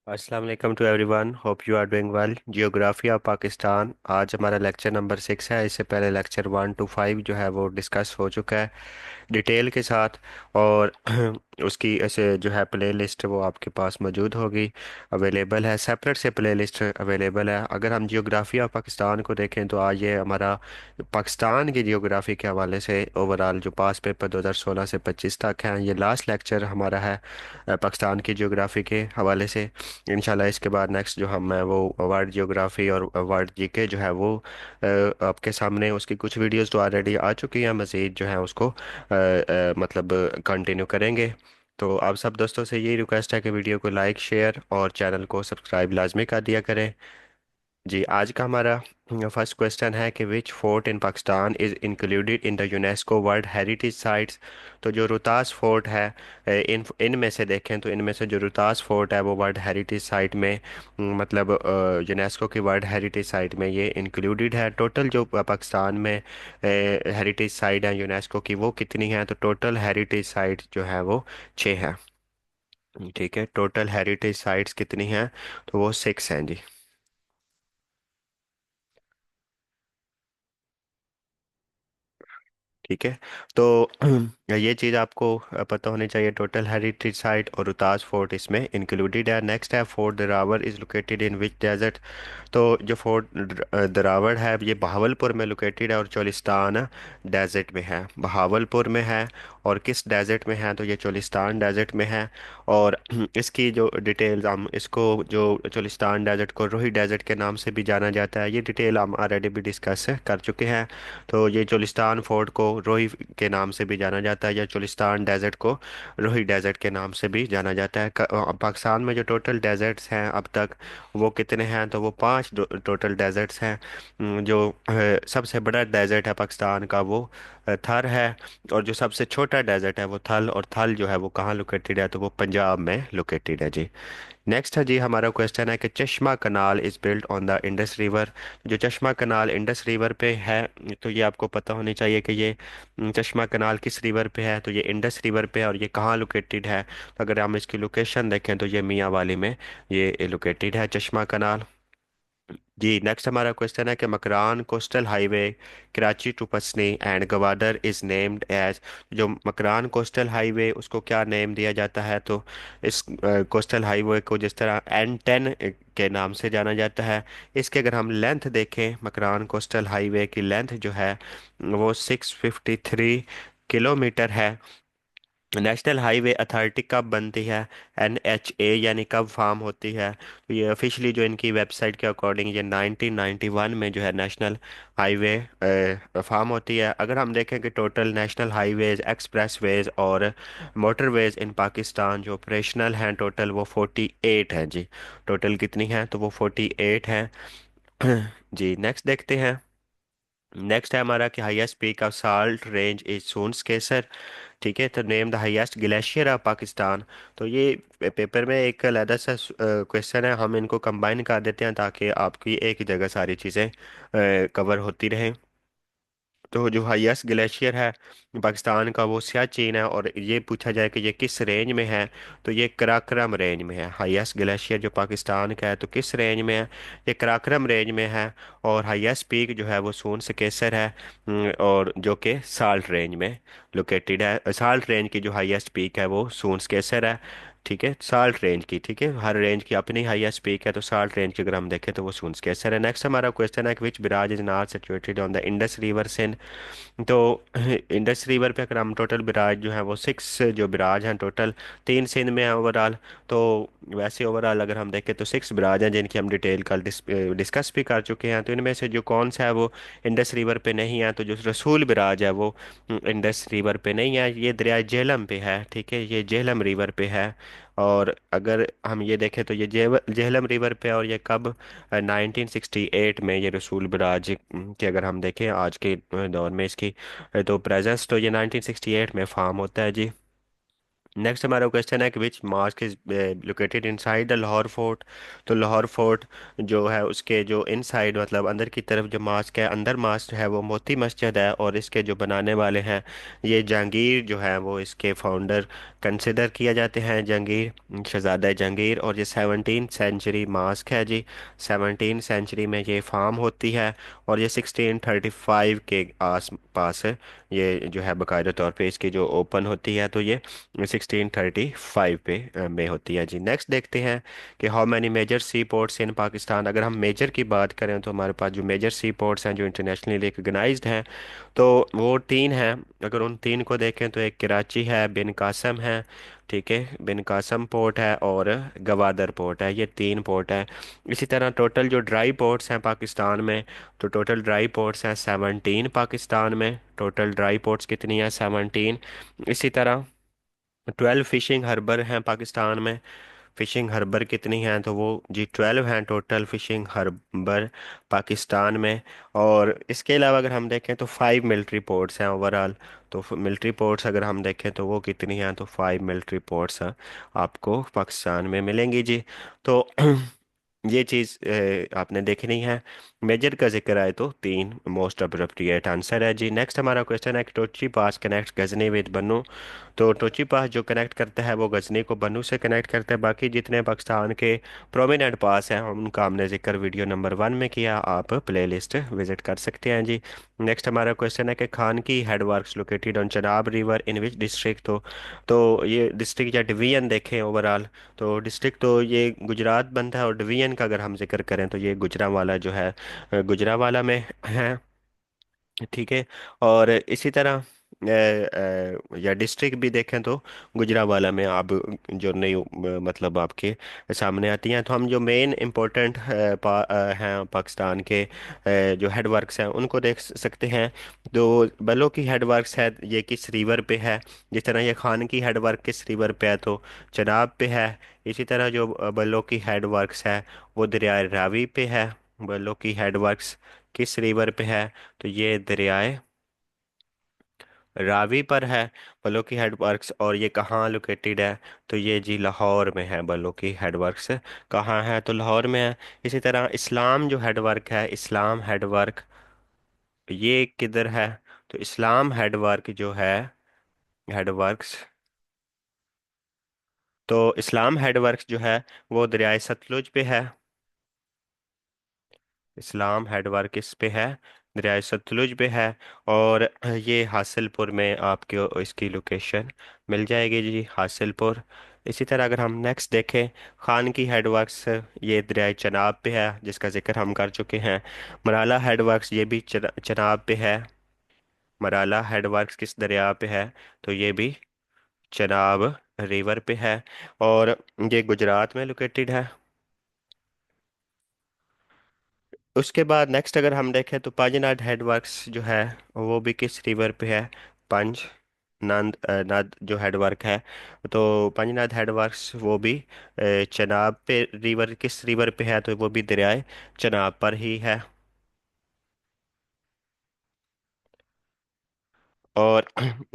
अस्सलाम वालेकुम to everyone, hope you are doing well. Geography of Pakistan, आज हमारा लेक्चर नंबर 6 है। इससे पहले लेक्चर 1 to 5 जो है वो डिस्कस हो चुका है डिटेल के साथ। और उसकी ऐसे जो है प्ले लिस्ट वो आपके पास मौजूद होगी, अवेलेबल है, सेपरेट से प्ले लिस्ट अवेलेबल है। अगर हम जियोग्राफी ऑफ पाकिस्तान को देखें तो आज ये हमारा पाकिस्तान की जियोग्राफी के हवाले से ओवरऑल जो पास पेपर 2016 से 25 तक है, ये लास्ट लेक्चर हमारा है पाकिस्तान की जियोग्राफी के हवाले से। इंशाल्लाह इसके बाद नेक्स्ट जो हम है वो वर्ल्ड जियोग्राफी और वर्ल्ड जीके जो है वो आपके सामने उसकी कुछ वीडियोस तो ऑलरेडी आ चुकी हैं, मज़ीद जो है उसको मतलब कंटिन्यू करेंगे। तो आप सब दोस्तों से यही रिक्वेस्ट है कि वीडियो को लाइक शेयर और चैनल को सब्सक्राइब लाजमी कर दिया करें। जी, आज का हमारा फर्स्ट क्वेश्चन है कि which fort in Pakistan is included in the UNESCO world heritage sites. तो जो रोहतास फोर्ट है, इन इनमें से देखें तो इनमें से जो रोहतास फोर्ट है वो वर्ल्ड हेरिटेज साइट में मतलब यूनेस्को की वर्ल्ड हेरिटेज साइट में ये इंक्लूडेड है। टोटल जो पाकिस्तान में हेरिटेज साइट है यूनेस्को की वो कितनी है, तो टोटल हेरिटेज साइट जो है वो 6 है। ठीक है, टोटल हेरिटेज साइट्स कितनी हैं, तो वो 6 हैं जी। ठीक है, तो ये चीज़ आपको पता होनी चाहिए। टोटल हेरिटेज साइट और रोहतास फोर्ट इसमें इंक्लूडेड है। नेक्स्ट है fort Derawar is located in which desert. तो जो फोर्ट दरावर है ये बहावलपुर में लोकेटेड है और चोलिस्तान डेजर्ट में है। बहावलपुर में है और किस डेजर्ट में है, तो ये चोलिस्तान डेजर्ट में है। और इसकी जो डिटेल्स, हम इसको जो चोलिस्तान डेजर्ट को रोही डेजर्ट के नाम से भी जाना जाता है, ये डिटेल हम ऑलरेडी भी डिस्कस कर चुके हैं। तो ये चोलिस्तान फोर्ट को रोही के नाम से भी जाना जाता है या चोलिस्तान डेजर्ट को रोही डेजर्ट के नाम से भी जाना जाता है। पाकिस्तान में जो टोटल डेजर्ट्स हैं अब तक वो कितने हैं, तो वो 5 टोटल डेजर्ट्स हैं। जो सबसे बड़ा डेजर्ट है पाकिस्तान का वो थर है। और जो सबसे छोटा डेजर्ट है वो थल, और थल जो है वो कहाँ लोकेटेड है, तो वो पंजाब में लोकेटेड है जी। नेक्स्ट है जी, हमारा क्वेश्चन है कि Chashma canal is built on the Indus river. जो चश्मा कनाल इंडस रिवर पे है, तो ये आपको पता होनी चाहिए कि ये चश्मा कनाल किस रिवर पे है, तो ये इंडस रिवर पे है। और ये कहाँ लोकेटेड है, तो अगर हम इसकी लोकेशन देखें तो ये मियाँ वाली में ये लोकेटेड है चश्मा कनाल। जी, नेक्स्ट हमारा क्वेश्चन है कि Makran coastal highway Karachi to Pasni and Gwadar is named as. जो मकरान कोस्टल हाईवे उसको क्या नेम दिया जाता है, तो इस कोस्टल हाईवे को जिस तरह N10 के नाम से जाना जाता है। इसके अगर हम लेंथ देखें, मकरान कोस्टल हाईवे की लेंथ जो है वो 653 किलोमीटर है। नेशनल हाईवे अथॉरिटी कब बनती है, NHA, यानी कब फार्म होती है, तो ये ऑफिशियली जो इनकी वेबसाइट के अकॉर्डिंग ये 1991 में जो है नेशनल हाईवे फार्म होती है। अगर हम देखें कि टोटल नेशनल हाईवेज, एक्सप्रेसवेज और मोटरवेज इन पाकिस्तान जो ऑपरेशनल हैं टोटल वो 48 हैं जी। टोटल कितनी हैं, तो वो 48 हैं। जी, नेक्स्ट देखते हैं। नेक्स्ट है हमारा कि highest peak of salt range is सून्स केसर। ठीक है, तो name the highest glacier of Pakistan. तो ये पेपर में एक अलग सा क्वेश्चन है, हम इनको कंबाइन कर देते हैं ताकि आपकी एक ही जगह सारी चीज़ें कवर होती रहें। तो जो हाईएस्ट ग्लेशियर है पाकिस्तान का वो सियाचिन है। और ये पूछा जाए कि ये किस रेंज में है, तो ये कराक्रम रेंज में है। हाईएस्ट ग्लेशियर जो पाकिस्तान का है तो किस रेंज में है, ये कराक्रम रेंज में है। और हाईएस्ट पीक जो है वो सून केसर है, और जो कि साल्ट रेंज में लोकेटेड है। साल्ट रेंज की जो हाईएस्ट पीक है वो सून केसर है। ठीक है, साल्ट रेंज की, ठीक है, हर रेंज की अपनी हाईएस्ट पीक है, तो साल्ट रेंज की अगर हम देखें तो वो सून केसर है। नेक्स्ट हमारा क्वेश्चन है कि which barrage is not situated on the Indus river Sindh. तो इंडस रिवर पे अगर हम टोटल बिराज जो है वो 6 जो बिराज हैं टोटल, 3 सिंध में हैं ओवरऑल। तो वैसे ओवरऑल अगर हम देखें तो 6 बिराज हैं जिनकी हम डिटेल कल डिस्कस भी कर चुके हैं। तो इनमें से जो कौन सा है वो इंडस रिवर पे नहीं है, तो जो रसूल बिराज है वो इंडस रिवर पे नहीं है, ये दरिया झेलम पे है। ठीक है, ये झेलम रिवर पे है। और अगर हम ये देखें तो ये झेलम रिवर पे है, और ये कब 1968 में ये रसूल बराज की अगर हम देखें आज के दौर में इसकी तो प्रेजेंस, तो ये 1968 में फार्म होता है जी। नेक्स्ट हमारा क्वेश्चन है कि which mosque is located inside the Lahore fort. तो लाहौर फोर्ट जो है उसके जो इनसाइड मतलब अंदर की तरफ जो मॉस्क है, अंदर मॉस्क है वो मोती मस्जिद है, और इसके जो बनाने वाले हैं ये जहांगीर जो है वो इसके फाउंडर कंसिडर किया जाते हैं, जहांगीर शहजादा जहांगीर। और ये 17th सेंचुरी मॉस्क है जी। 17th सेंचुरी में ये फार्म होती है, और ये 1635 के आस पास ये जो है बाकायदा तौर पे इसकी जो ओपन होती है, तो ये 1635 पे में होती है जी। नेक्स्ट देखते हैं कि how many major sea ports in Pakistan. अगर हम मेजर की बात करें तो हमारे पास जो मेजर सी पोर्ट्स हैं जो इंटरनेशनली रिकग्नाइज्ड हैं, तो वो तीन हैं। अगर उन तीन को देखें तो एक कराची है, बिन कासम है, ठीक है, बिन कासम पोर्ट है, और गवादर पोर्ट है, ये तीन पोर्ट है। इसी तरह टोटल जो ड्राई पोर्ट्स हैं पाकिस्तान में, तो टोटल ड्राई पोर्ट्स हैं 17 पाकिस्तान में। टोटल ड्राई पोर्ट्स कितनी हैं? 17। इसी तरह 12 फिशिंग हार्बर हैं पाकिस्तान में। फिशिंग हार्बर कितनी हैं? तो वो जी 12 हैं टोटल फिशिंग हार्बर पाकिस्तान में। और इसके अलावा अगर हम देखें तो 5 मिलिट्री पोर्ट्स हैं ओवरऑल। तो मिलिट्री पोर्ट्स अगर हम देखें तो वो कितनी हैं? तो 5 मिलिट्री पोर्ट्स आपको पाकिस्तान में मिलेंगी जी। तो ये चीज़ आपने देखनी है। मेजर का जिक्र आए तो तीन मोस्ट अप्रोप्रिएट आंसर है जी। नेक्स्ट हमारा क्वेश्चन है कि टोची पास कनेक्ट गजनी विद बन्नू। तो टोची पास जो कनेक्ट करता है वो गजनी को बन्नू से कनेक्ट करता है। बाकी जितने पाकिस्तान के प्रोमिनेंट पास हैं उनका हमने जिक्र वीडियो नंबर 1 में किया, आप प्लेलिस्ट विजिट कर सकते हैं जी। नेक्स्ट हमारा क्वेश्चन है कि खान की headworks located on Chenab river in which district. तो ये डिस्ट्रिक्ट या डिवीजन देखें ओवरऑल, तो डिस्ट्रिक्ट तो ये गुजरात बनता है, और डिवीजन का अगर हम जिक्र करें तो ये गुजरांवाला जो है गुजरांवाला में है, ठीक है। और इसी तरह या डिस्ट्रिक्ट भी देखें तो गुजरांवाला में आप जो नई मतलब आपके सामने आती हैं। तो हम जो मेन इम्पोर्टेंट हैं पाकिस्तान के जो हेडवर्क्स हैं उनको देख सकते हैं। तो बलों की हेडवर्क्स है ये किस रिवर पे है? जिस तरह ये खान की हेडवर्क किस रिवर पे है? तो चनाब पे है। इसी तरह जो बलों की हेडवर्क्स है वो दरिया रावी पे है। बलों की हेडवर्क्स किस रिवर पे है? तो ये दरियाए रावी पर है बल्लो की हेडवर्क्स। और ये कहाँ लोकेटेड है? तो ये जी लाहौर में है। बल्लो की हेडवर्क्स कहाँ है? तो लाहौर में है। इसी तरह इस्लाम जो हेडवर्क है, इस्लाम हेडवर्क ये किधर है? तो इस्लाम हेडवर्क जो है हेडवर्क्स, तो इस्लाम हेडवर्क्स जो है वो दरियाए सतलुज पे है। इस्लाम हेडवर्क इस पे है, दरियाए सतलुज पे है। और ये हासिलपुर में आपको इसकी लोकेशन मिल जाएगी जी, हासिलपुर। इसी तरह अगर हम नेक्स्ट देखें, खान की हेडवर्क्स ये दरियाए चनाब पे है जिसका जिक्र हम कर चुके हैं। मराला हेडवर्क्स ये भी चनाब पे है। मराला हेडवर्क्स किस दरिया पे है? तो ये भी चनाब रिवर पे है, और ये गुजरात में लोकेटेड है। उसके बाद नेक्स्ट अगर हम देखें तो पांजनाड हेडवर्क्स जो है वो भी किस रिवर पे है? पंज नद जो हेडवर्क है, तो पंजनाद हेडवर्क्स वो भी चनाब पे रिवर किस रिवर पे है? तो वो भी दरियाए चनाब पर ही है। और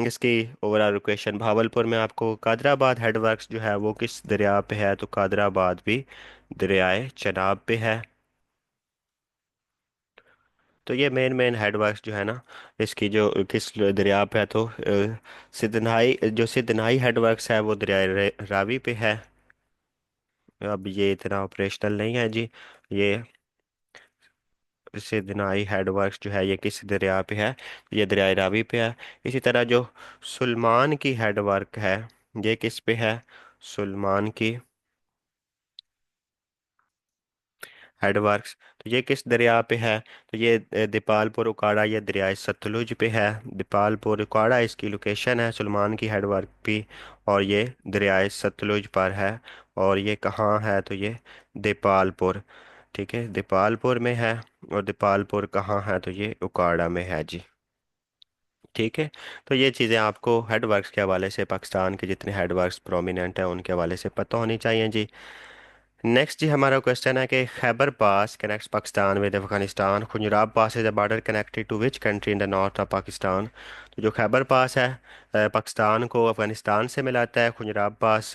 इसकी ओवरऑल लोकेशन भावलपुर में आपको कादराबाद हेडवर्क्स जो है वो किस दरिया पे है? तो कादराबाद भी दरियाए चनाब पे है। तो ये मेन मेन हेडवर्क्स जो है ना इसकी जो किस दरिया पे है, तो सिदनाई जो सिदनाई हेडवर्क्स है वो दरिया रावी पे है। अब ये इतना ऑपरेशनल नहीं है जी। ये सिदनाई हेडवर्क्स जो है ये किस दरिया पे है? ये दरिया रावी पे है। इसी तरह जो सुलमान की हेडवर्क है ये किस पे है? सुलमान की हेडवर्क्स, तो ये किस दरिया पे है? तो ये दीपालपुर उकाड़ा ये दरियाए सतलुज पे है। दीपालपुर उकाड़ा इसकी लोकेशन है सुलेमान की हेडवर्क भी, और ये दरियाए सतलुज पर है। और ये कहाँ है? तो ये दीपालपुर, ठीक है, दीपालपुर में है। और दीपालपुर कहाँ है? तो ये उकाड़ा में है जी। ठीक है। तो ये चीज़ें आपको हेडवर्क्स के हवाले से पाकिस्तान के जितने हेडवर्क्स प्रोमिनेंट हैं उनके हवाले से पता होनी चाहिए जी। नेक्स्ट जी हमारा क्वेश्चन है कि Khyber pass connects Pakistan with Afghanistan, Khunjerab pass is the border connected to which country in the north of Pakistan. तो जो खैबर पास है पाकिस्तान को अफगानिस्तान से मिलाता है। खुजराब पास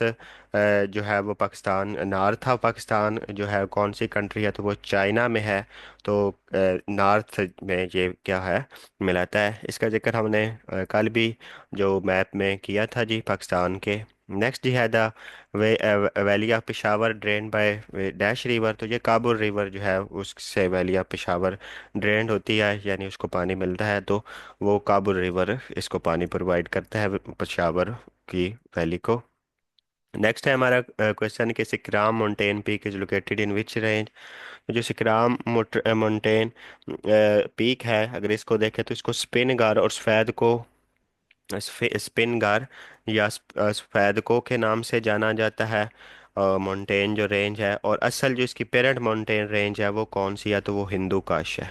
जो है वो पाकिस्तान नॉर्थ ऑफ पाकिस्तान जो है कौन सी कंट्री है, तो वो चाइना में है। तो नॉर्थ में ये क्या है, मिलाता है। इसका जिक्र हमने कल भी जो मैप में किया था जी पाकिस्तान के। नेक्स्ट जी है the valley of Peshawar drain by dash river. तो ये काबुल रिवर जो है उससे वैली ऑफ पेशावर ड्रेन होती है, यानी उसको पानी मिलता है। तो वो काबुल रिवर इसको पानी प्रोवाइड करता है पेशावर की वैली को। नेक्स्ट है हमारा क्वेश्चन कि Sikaram mountain peak is located in which range. जो सिकराम माउंटेन पीक है, अगर इसको देखें तो इसको स्पिन गार और सफ़ेद को स्पिन गार या सफेदको के नाम से जाना जाता है। माउंटेन जो रेंज है, और असल जो इसकी पेरेंट माउंटेन रेंज है वो कौन सी है, तो वो हिंदू काश है।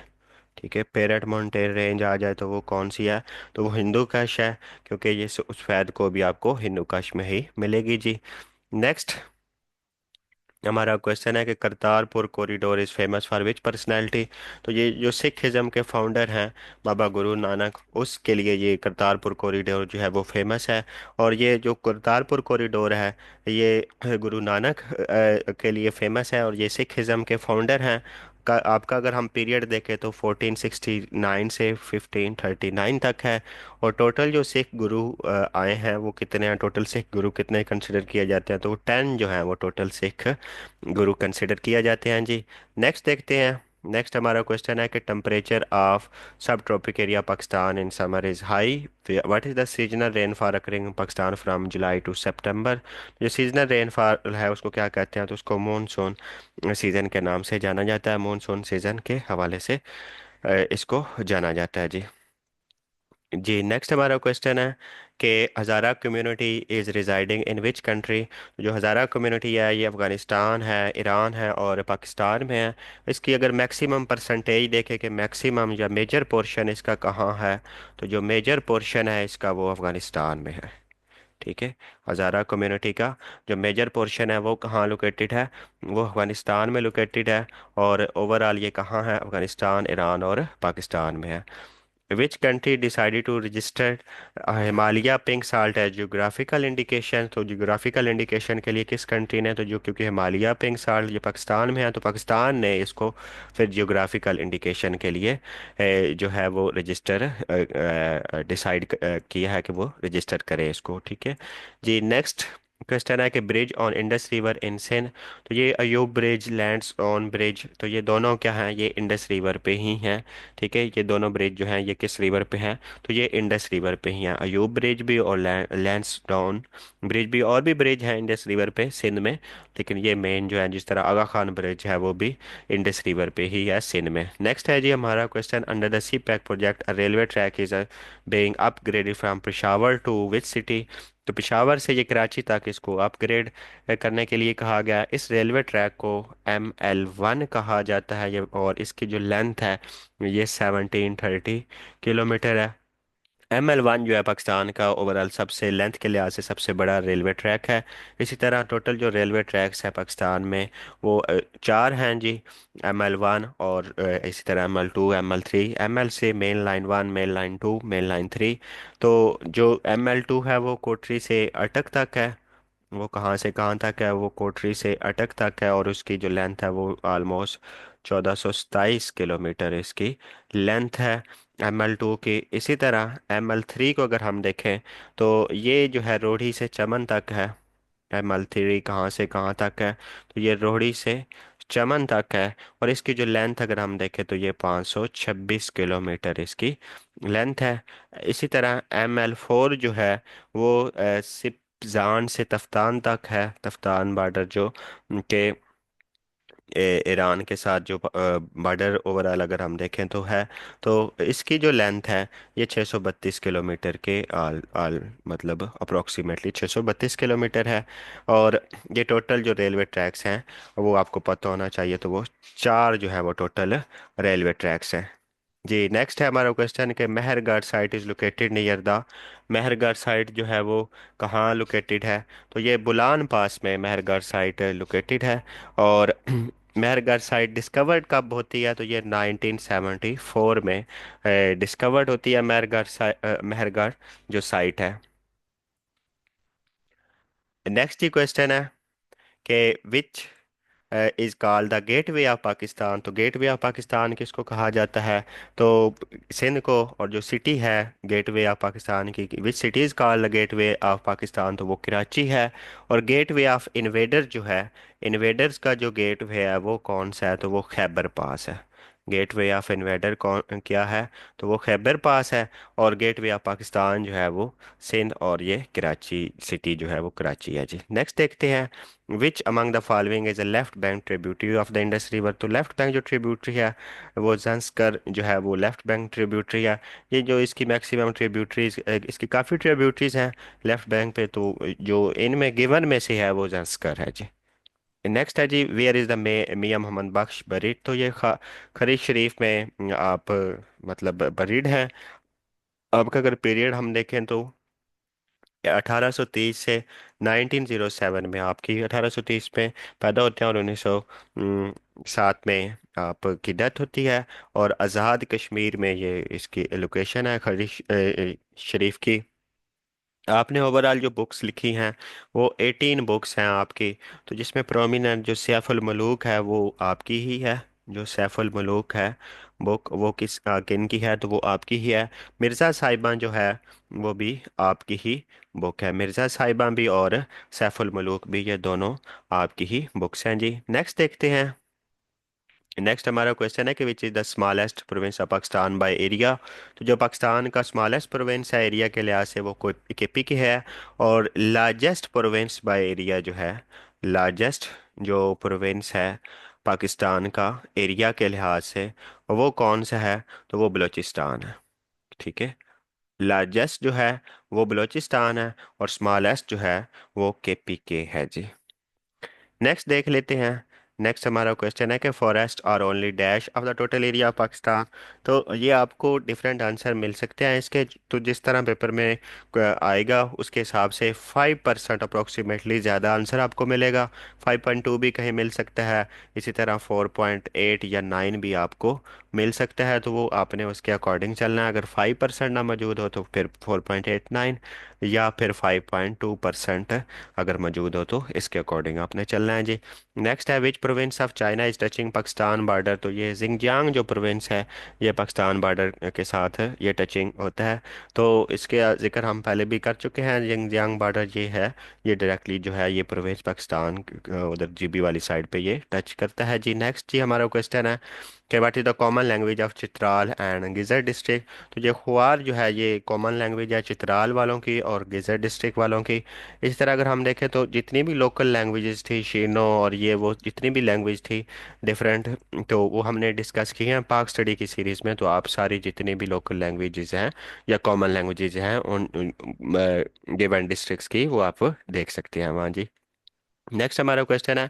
ठीक है, पेरेंट माउंटेन रेंज आ जाए तो वो कौन सी है, तो वो हिंदू काश है, क्योंकि ये सफेद को भी आपको हिंदू काश में ही मिलेगी जी। नेक्स्ट हमारा क्वेश्चन है कि Kartarpur corridor is famous for which personality. तो ये जो सिखिज़म के फाउंडर हैं बाबा गुरु नानक, उसके लिए ये करतारपुर कॉरिडोर जो है वो फेमस है। और ये जो करतारपुर कॉरिडोर है ये गुरु नानक के लिए फेमस है, और ये सिखिज़म के फाउंडर हैं। का आपका अगर हम पीरियड देखें तो 1469 से 1539 तक है। और टोटल जो सिख गुरु आए हैं वो कितने हैं, टोटल सिख गुरु कितने कंसिडर किए जाते हैं, तो वो 10 जो हैं वो टोटल सिख गुरु कंसिडर किया जाते हैं जी। नेक्स्ट देखते हैं। नेक्स्ट हमारा क्वेश्चन है कि temperature of sub tropic area Pakistan in summer is high. What is the seasonal rainfall occurring in Pakistan from July to September. जो सीजनल रेनफॉल है उसको क्या कहते हैं, तो उसको मानसून सीज़न के नाम से जाना जाता है। मानसून सीज़न के हवाले से इसको जाना जाता है जी। जी नेक्स्ट हमारा क्वेश्चन है कि Hazara community is residing in which country. जो हज़ारा कम्युनिटी है ये अफ़गानिस्तान है, ईरान है और पाकिस्तान में है। इसकी अगर मैक्सिमम परसेंटेज देखें कि मैक्सिमम या मेजर पोर्शन इसका कहाँ है, तो जो मेजर पोर्शन है इसका वो अफ़गानिस्तान में है। ठीक है, हज़ारा कम्युनिटी का जो मेजर पोर्शन है वो कहाँ लोकेटेड है, वो अफ़गानिस्तान में लोकेटेड है। और ओवरऑल ये कहाँ है, अफ़गानिस्तान, ईरान और पाकिस्तान में है। Which country decided to register Himalaya pink salt है जियोग्राफिकल इंडिकेशन। तो जियोग्राफिकल इंडिकेशन के लिए किस कंट्री ने, तो जो क्योंकि हिमालय पिंक साल्ट ये पाकिस्तान में है, तो पाकिस्तान ने इसको फिर जियोग्राफिकल इंडिकेशन के लिए जो है वो रजिस्टर डिसाइड किया है कि वो रजिस्टर करे इसको। ठीक है जी। नेक्स्ट क्वेश्चन है कि bridge on Indus river in Sindh. तो ये Ayub bridge, Lansdowne bridge, तो ये दोनों क्या हैं, ये इंडस रिवर पे ही हैं। ठीक है, ये दोनों ब्रिज जो हैं ये किस रिवर पे हैं, तो ये इंडस रिवर पे ही हैं। अयूब ब्रिज भी और लैंसडाउन ब्रिज भी, और भी ब्रिज हैं इंडस रिवर पे सिंध में, लेकिन ये मेन जो है, जिस तरह आगा खान ब्रिज है वो भी इंडस रिवर पे ही है सिंध में। नेक्स्ट है जी हमारा question, under the CPEC project a railway track is being upgraded from Peshawar to which city. तो पेशावर से ये कराची तक इसको अपग्रेड करने के लिए कहा गया। इस रेलवे ट्रैक को ML1 कहा जाता है ये, और इसकी जो लेंथ है ये 1730 किलोमीटर है। ML1 जो है पाकिस्तान का ओवरऑल सबसे लेंथ के लिहाज से सबसे बड़ा रेलवे ट्रैक है। इसी तरह टोटल जो रेलवे ट्रैक्स है पाकिस्तान में वो चार हैं जी। ML1 और इसी तरह ML2, ML3। ML से main line 1, main line 2, main line 3। तो जो ML2 है वो कोटरी से अटक तक है। वो कहाँ से कहाँ तक है, वो कोटरी से अटक तक है, और उसकी जो लेंथ है वो ऑलमोस्ट 1427 किलोमीटर इसकी लेंथ है ML2 की। इसी तरह ML3 को अगर हम देखें तो ये जो है रोहड़ी से चमन तक है। ML3 कहाँ से कहाँ तक है, तो ये रोहड़ी से चमन तक है। और इसकी जो लेंथ अगर हम देखें तो ये 526 किलोमीटर इसकी लेंथ है। इसी तरह ML4 जो है वो सिपजान से तफ्तान तक है। तफ्तान बॉर्डर जो के ईरान के साथ जो बॉर्डर ओवरऑल अगर हम देखें तो है। तो इसकी जो लेंथ है ये 632 किलोमीटर के आल आल मतलब अप्रोक्सीमेटली 632 किलोमीटर है। और ये टोटल जो रेलवे ट्रैक्स हैं वो आपको पता होना चाहिए, तो वो चार जो है वो टोटल रेलवे ट्रैक्स हैं। जी नेक्स्ट है हमारा क्वेश्चन कि Mehrgarh site is located near the, Mehrgarh site जो है वो कहाँ लोकेटेड है? तो ये बुलान पास में मेहरगढ़ साइट लोकेटेड है। और मेहरगढ़ साइट डिस्कवर्ड कब होती है? तो ये 1974 में डिस्कवर्ड होती है मेहरगढ़ जो साइट है। नेक्स्ट ही क्वेश्चन है कि which is called the gateway of Pakistan. तो गेटवे ऑफ पाकिस्तान किसको कहा जाता है? तो सिंध को। और जो सिटी है गेटवे ऑफ पाकिस्तान की, which city is called the gateway of Pakistan, तो वो कराची है। और गेटवे ऑफ इन्वेडर जो है, इन्वेडर्स का जो गेटवे है वो कौन सा है? तो वो खैबर पास है। गेटवे ऑफ इन्वेडर कौन क्या है? तो वो खैबर पास है। और गेटवे ऑफ पाकिस्तान जो है वो सिंध, और ये कराची सिटी जो है वो कराची है जी। नेक्स्ट देखते हैं, which among the following is a left bank tributary of the Indus river. तो लेफ्ट बैंक जो ट्रिब्यूटरी है वो जंस्कर जो है वो लेफ्ट बैंक ट्रिब्यूटरी है। ये जो इसकी मैक्सिमम ट्रिब्यूटरीज, इसकी काफ़ी ट्रिब्यूटरीज हैं लेफ्ट बैंक पे, तो जो इनमें गिवन में से है वो जंस्कर है जी। नेक्स्ट है जी, where is the Mian Muhammad Bakhsh buried. तो ये खरीज शरीफ में आप मतलब बरीड हैं। आपका अगर पीरियड हम देखें तो 1830 से 1907 में, आपकी 1830 में पैदा होते हैं और 1907 में आपकी डेथ होती है। और आज़ाद कश्मीर में ये इसकी लोकेशन है खरीज शरीफ की। आपने ओवरऑल जो बुक्स लिखी हैं वो 18 बुक्स हैं आपकी। तो जिसमें प्रोमिनेंट जो सैफुल मलूक है वो आपकी ही है। जो सैफुल मलूक है बुक वो किन की है? तो वो आपकी ही है। मिर्ज़ा साहिबा जो है वो भी आपकी ही बुक है। मिर्ज़ा साहिबा भी और सैफुल मलूक भी, ये दोनों आपकी ही बुक्स हैं जी। नेक्स्ट देखते हैं। नेक्स्ट हमारा क्वेश्चन है कि which is the smallest province of Pakistan by area. तो जो पाकिस्तान का स्मॉलेस्ट प्रोविंस है एरिया के लिहाज से वो कोई केपी की है। और लार्जेस्ट प्रोविंस बाय एरिया जो है, लार्जेस्ट जो प्रोविंस है पाकिस्तान का एरिया के लिहाज से वो कौन सा है? तो वो बलूचिस्तान है। ठीक है, लार्जेस्ट जो है वो बलूचिस्तान है और स्मॉलेस्ट जो है वो केपी के है जी। नेक्स्ट देख लेते हैं। नेक्स्ट हमारा क्वेश्चन है कि forest are only dash of the total area of Pakistan. तो ये आपको डिफरेंट आंसर मिल सकते हैं इसके। तो जिस तरह पेपर में आएगा उसके हिसाब से 5% अप्रोक्सीमेटली ज़्यादा आंसर आपको मिलेगा। 5.2 भी कहीं मिल सकता है। इसी तरह 4.8 या 9 भी आपको मिल सकता है। तो वो आपने उसके अकॉर्डिंग चलना है। अगर 5% ना मौजूद हो तो फिर 4.89, या फिर 5.2% अगर मौजूद हो तो इसके अकॉर्डिंग आपने चलना है जी। नेक्स्ट है, विच province of China is touching Pakistan border. तो ये जिंगजियांग जो प्रोविंस है ये पाकिस्तान बॉर्डर के साथ ये टचिंग होता है। तो इसके जिक्र हम पहले भी कर चुके हैं। जिंगजियांग बॉर्डर ये है, ये डायरेक्टली जो है ये प्रोविंस पाकिस्तान उधर जीबी वाली साइड पे ये टच करता है जी। नेक्स्ट जी हमारा क्वेश्चन है कि what is the common language of Chitral and Ghizer district. तो ये खुआर जो है ये कॉमन लैंग्वेज है चित्राल वालों की और गिज़र डिस्ट्रिक्ट वालों की। इस तरह अगर हम देखें तो जितनी भी लोकल लैंग्वेजेस थी शीनो और ये वो जितनी भी लैंग्वेज थी डिफरेंट, तो वो हमने डिस्कस की हैं पाक स्टडी की सीरीज़ में। तो आप सारी जितनी भी लोकल लैंग्वेजेस हैं या कॉमन लैंग्वेजेस हैं उन गिवन डिस्ट्रिक्ट्स की वो आप देख सकते हैं वहाँ जी। नेक्स्ट हमारा क्वेश्चन है,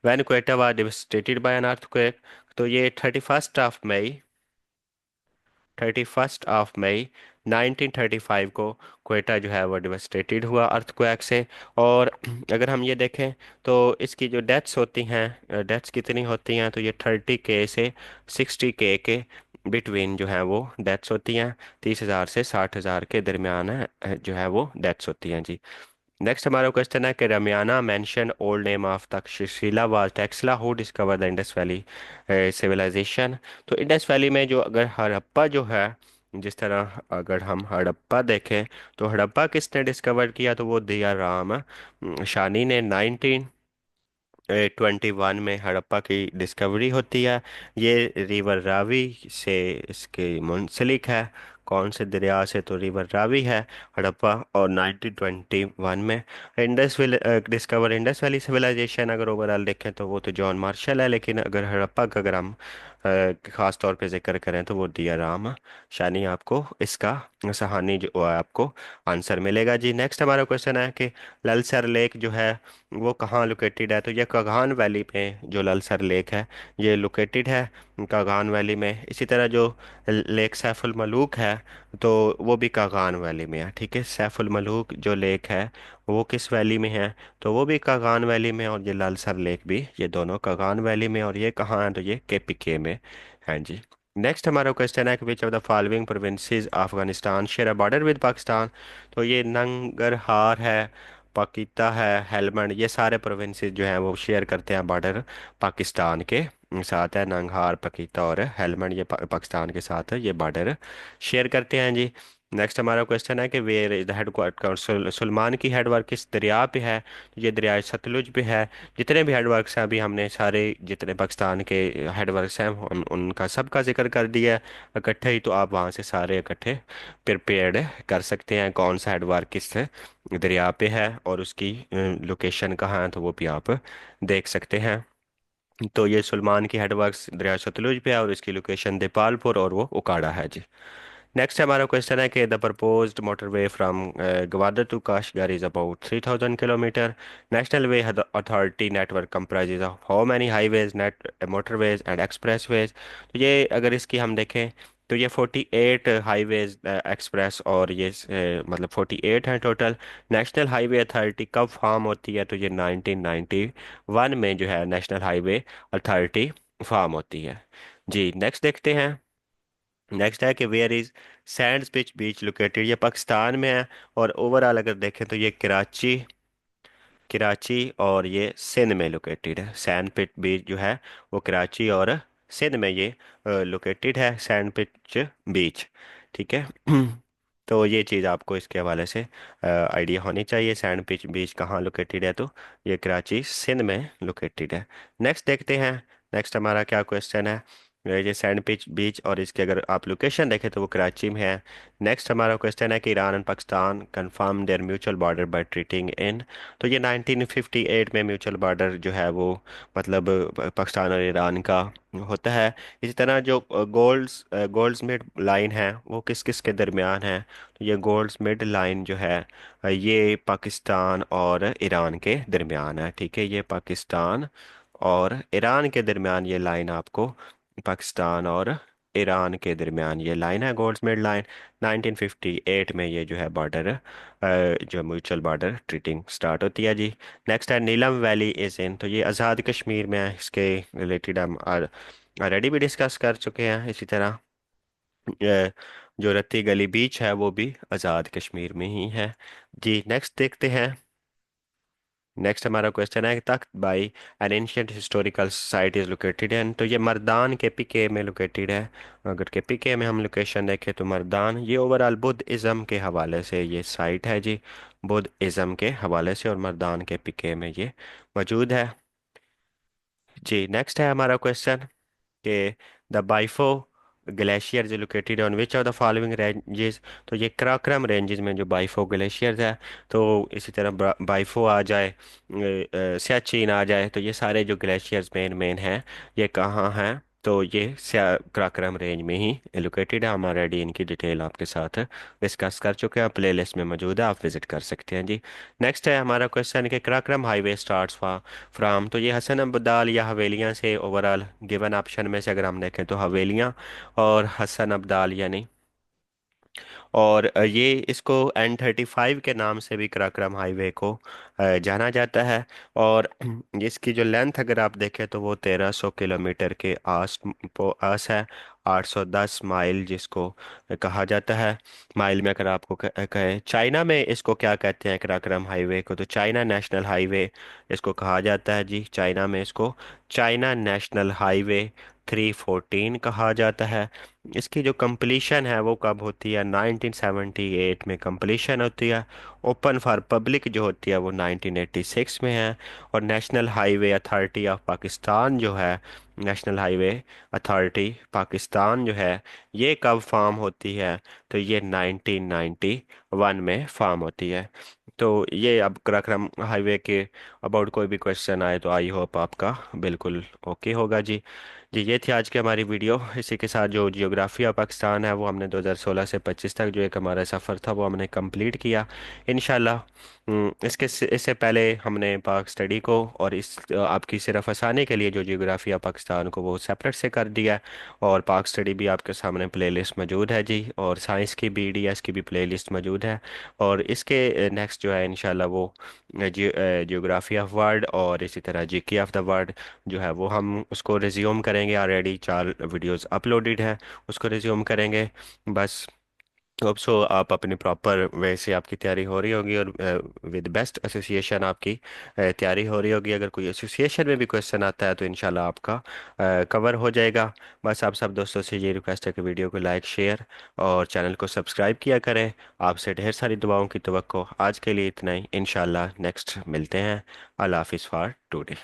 when Quetta was devastated by an earthquake. तो ये 31 ऑफ मई 1935 को क्वेटा जो है वो डिवास्टेटेड हुआ अर्थक्वेक से। और अगर हम ये देखें तो इसकी जो डेथ्स होती हैं, डेथ्स कितनी होती हैं? तो ये 30K से 60K के बिटवीन जो है वो डेथ्स होती हैं। 30,000 से 60,000 के दरमियान जो है वो डेथ्स होती हैं जी। नेक्स्ट हमारा क्वेश्चन है कि Ramayana mention old name of Takshashila was Taxila who discover the Indus valley civilization. तो इंडस वैली में जो अगर हड़प्पा जो है, जिस तरह अगर हम हड़प्पा देखें तो हड़प्पा किसने डिस्कवर किया? तो वो दिया राम शानी ने 1921 में हड़प्पा की डिस्कवरी होती है। ये रिवर रावी से इसके मुंसलिक है। कौन से दरिया से? तो रिवर रावी है हड़प्पा। और 1921 में इंडस वैली सिविलाइजेशन अगर ओवरऑल देखें तो वो तो जॉन मार्शल है। लेकिन अगर हड़प्पा का अगर हम ख़ास तौर पे जिक्र करें तो वो दिया राम शानी, आपको इसका सहानी जो है आपको आंसर मिलेगा जी। नेक्स्ट हमारा क्वेश्चन है कि ललसर लेक जो है वो कहाँ लोकेटेड है। तो ये कागान वैली में जो ललसर लेक है ये लोकेटेड है, कागान वैली में। इसी तरह जो लेक सैफुल मलूक है तो वो भी कागान वैली में है, ठीक है। सैफुल मलूक जो लेक है वो किस वैली में है, तो वो भी कागान वैली में, और ये लालसर लेक भी, ये दोनों कागान वैली में। और ये कहाँ है, तो ये केपीके में है जी। नेक्स्ट हमारा क्वेश्चन है कि विच of the following provinces Afghanistan share a border with Pakistan. तो ये नंगरहार है, पाकिता है, हेलमंड, ये सारे प्रोविंसेस जो हैं वो शेयर करते हैं बॉर्डर पाकिस्तान के साथ है। नंगहार, पकीता और हेलमंड ये पाकिस्तान के साथ ये बॉर्डर शेयर करते हैं जी। नेक्स्ट हमारा क्वेश्चन है कि where is the headquarter, Sulemanki headwork किस दरिया पे है। तो ये दरिया सतलुज पे है। जितने भी हेडवर्क्स हैं अभी हमने सारे जितने पाकिस्तान के हेडवर्क्स हैं उनका सबका जिक्र कर दिया है इकट्ठे ही, तो आप वहाँ से सारे इकट्ठे प्रिपेयर्ड कर सकते हैं कौन सा हेडवर्क किस दरिया पे है और उसकी लोकेशन कहाँ है, तो वो भी आप देख सकते हैं। तो ये सुलेमान की हेडवर्क्स दरिया सतलुज पे है और इसकी लोकेशन दीपालपुर और वो उकाड़ा है जी। नेक्स्ट हमारा क्वेश्चन है कि the proposed motorway from Gwadar to Kashgar is about 3000 kilometre. National way authority network comprises of how many highways, net motorways and expressways. तो ये अगर इसकी हम देखें तो ये 48 हाईवेज एक्सप्रेस और ये मतलब 48 हैं टोटल। नेशनल हाईवे अथॉरिटी कब फॉर्म होती है, तो ये 1991 में जो है नेशनल हाईवे अथॉरिटी फॉर्म होती है जी। नेक्स्ट देखते हैं। नेक्स्ट है कि where is sands beach beach located. ये पाकिस्तान में है और ओवरऑल अगर देखें तो ये कराची, कराची और ये सिंध में लोकेटेड है। सैंड पिट बीच जो है वो कराची और सिंध में ये लोकेटेड है, सैंड पिट बीच, ठीक है। तो ये चीज़ आपको इसके हवाले से आइडिया होनी चाहिए, सैंड पिच बीच कहाँ लोकेटेड है, तो ये कराची सिंध में लोकेटेड है। नेक्स्ट देखते हैं। नेक्स्ट हमारा क्या क्वेश्चन है, ये सैंड पिच बीच और इसके अगर आप लोकेशन देखें तो वो कराची में है। नेक्स्ट हमारा क्वेश्चन है कि Iran and Pakistan confirm their mutual border by treating in. तो ये 1958 में म्यूचुअल बॉर्डर जो है वो मतलब पाकिस्तान और ईरान का होता है। इसी तरह जो गोल्ड्समिड लाइन है वो किस किस के दरमियान है, तो ये गोल्ड्समिड लाइन जो है ये पाकिस्तान और ईरान के दरमियान है, ठीक है। ये पाकिस्तान और ईरान के दरमियान ये लाइन आपको, पाकिस्तान और ईरान के दरमियान ये लाइन है गोल्ड्समिड लाइन। 1958 में ये जो है बॉर्डर जो म्यूचुअल बॉर्डर ट्रीटिंग स्टार्ट होती है जी। नेक्स्ट है नीलम वैली इज इन। तो ये आज़ाद कश्मीर में है, इसके रिलेटेड हम ऑलरेडी भी डिस्कस कर चुके हैं। इसी तरह जो रत्ती गली बीच है वो भी आज़ाद कश्मीर में ही है जी। नेक्स्ट देखते हैं। नेक्स्ट हमारा क्वेश्चन है कि Takht Bhai an ancient historical site is located in. तो ये मर्दान के पी के में लोकेटेड है। अगर के पी के में हम लोकेशन देखें तो मर्दान, ये ओवरऑल बुद्ध इज़म के हवाले से ये साइट है जी, बुद्ध इज़म के हवाले से, और मर्दान के पी के में ये मौजूद है जी। नेक्स्ट है हमारा क्वेश्चन कि the Biafo glacier is located on which of the following ranges. तो ये कराक्रम रेंजेस में जो बाइफो ग्लेशियर्स है, तो इसी तरह बाइफो आ जाए, सियाचिन आ जाए, तो ये सारे जो ग्लेशियर्स मेन मेन हैं ये कहाँ हैं, तो ये सिया कराक्रम रेंज में ही लोकेटेड है। हम ऑलरेडी इनकी डिटेल आपके साथ डिस्कस कर चुके हैं, प्लेलिस्ट में मौजूद है, आप विजिट कर सकते हैं जी। नेक्स्ट है हमारा क्वेश्चन कि कराक्रम हाईवे स्टार्ट्स फ्राम। तो ये हसन अब्दाल या हवेलियाँ से, ओवरऑल गिवन ऑप्शन में से अगर हम देखें तो हवेलियाँ और हसन अब्दाल यानी, और ये इसको N35 के नाम से भी कराक्रम हाईवे को जाना जाता है। और इसकी जो लेंथ अगर आप देखें तो वो 1300 किलोमीटर के आस है। 810 माइल जिसको कहा जाता है। माइल में अगर आपको कहे चाइना में इसको क्या कहते हैं कराक्रम हाईवे को, तो चाइना नेशनल हाईवे इसको कहा जाता है जी। चाइना में इसको चाइना नेशनल हाईवे 314 कहा जाता है। इसकी जो कंप्लीशन है वो कब होती है, 1978 में कंप्लीशन होती है। ओपन फॉर पब्लिक जो होती है वो 1986 में है। और national highway authority of Pakistan जो है नेशनल हाईवे अथॉरिटी पाकिस्तान जो है, ये कब फॉर्म होती है? तो ये 1991 में फॉर्म होती है। तो ये अब कराक्रम हाईवे के अबाउट कोई भी क्वेश्चन आए तो आई होप आपका बिल्कुल ओके होगा जी। जी ये थी आज की हमारी वीडियो। इसी के साथ जो जियोग्राफी ऑफ पाकिस्तान है वो हमने 2016 से 25 तक जो एक हमारा सफ़र था वो हमने कंप्लीट किया इंशाल्लाह। इससे पहले हमने पाक स्टडी को और इस आपकी सिर्फ आसानी के लिए जो जियोग्राफी ऑफ पाकिस्तान को वो सेपरेट से कर दिया। और पाक स्टडी भी आपके सामने प्लेलिस्ट मौजूद है जी, और साइंस की भी, डीएस की भी प्लेलिस्ट मौजूद है। और इसके नेक्स्ट जो है इंशाल्लाह वो जियोग्राफी ऑफ वर्ल्ड और इसी तरह जीके ऑफ द वर्ल्ड जो है वो हम उसको रिज्यूम करेंगे। ऑलरेडी 4 वीडियोस अपलोडेड है, उसको रिज्यूम करेंगे बस। होप सो आप अपनी प्रॉपर वे से आपकी तैयारी हो रही होगी, और विद बेस्ट एसोसिएशन आपकी तैयारी हो रही होगी। अगर कोई एसोसिएशन में भी क्वेश्चन आता है तो इंशाल्लाह आपका कवर हो जाएगा। बस आप सब दोस्तों से ये रिक्वेस्ट है कि वीडियो को लाइक, शेयर और चैनल को सब्सक्राइब किया करें। आपसे ढेर सारी दुआओं की तवक्को। आज के लिए इतना ही, इंशाल्लाह नेक्स्ट मिलते हैं। अल्लाह हाफिज़ फॉर टुडे।